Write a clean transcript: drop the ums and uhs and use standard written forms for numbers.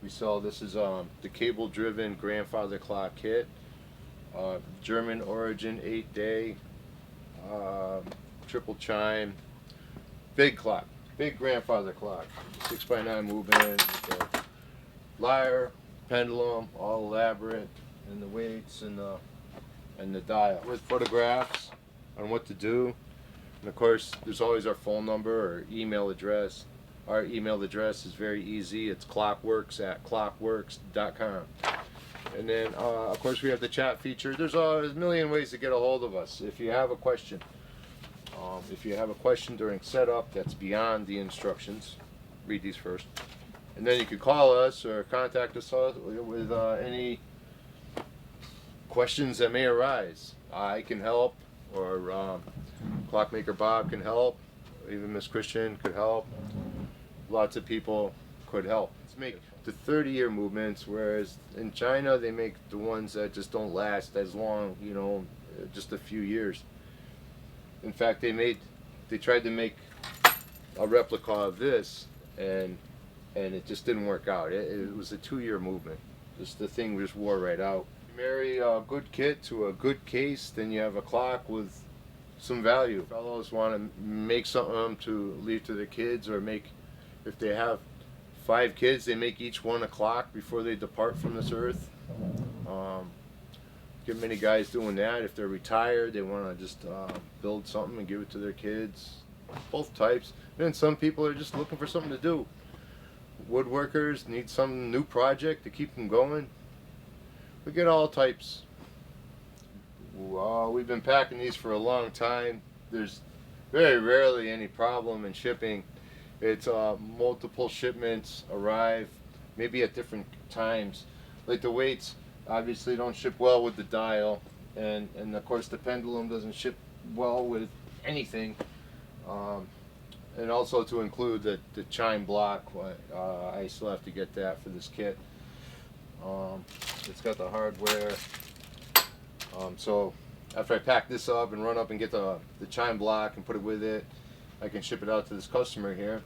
We sell, this is the cable driven grandfather clock kit, German origin, 8-day, triple chime, big clock, big grandfather clock, 6x9 movement, the lyre, pendulum, all elaborate, and the weights and the dial with photographs on what to do. And of course, there's always our phone number or email address. Our email address is very easy. It's clockworks@clockworks.com. And then, of course, we have the chat feature. There's a million ways to get a hold of us. If you have a question, during setup that's beyond the instructions, read these first. And then you can call us or contact us with any questions that may arise. I can help, or Clockmaker Bob can help, even Miss Christian could help. Lots of people could help. Let's make the 30-year movements, whereas in China they make the ones that just don't last as long, just a few years. In fact, they tried to make a replica of this, and it just didn't work out. It was a 2-year movement. Just the thing just wore right out. You marry a good kit to a good case, then you have a clock with some value. Fellows want to make something to leave to their kids, or if they have 5 kids, they make each one a clock before they depart from this earth. Get many guys doing that. If they're retired, they want to just build something and give it to their kids. Both types. And then some people are just looking for something to do. Woodworkers need some new project to keep them going. We get all types. We've been packing these for a long time. There's very rarely any problem in shipping. It's multiple shipments arrive, maybe at different times. Like the weights obviously don't ship well with the dial, and of course the pendulum doesn't ship well with anything. And also to include the chime block, I still have to get that for this kit. It's got the hardware. So after I pack this up and run up and get the chime block and put it with it, I can ship it out to this customer here.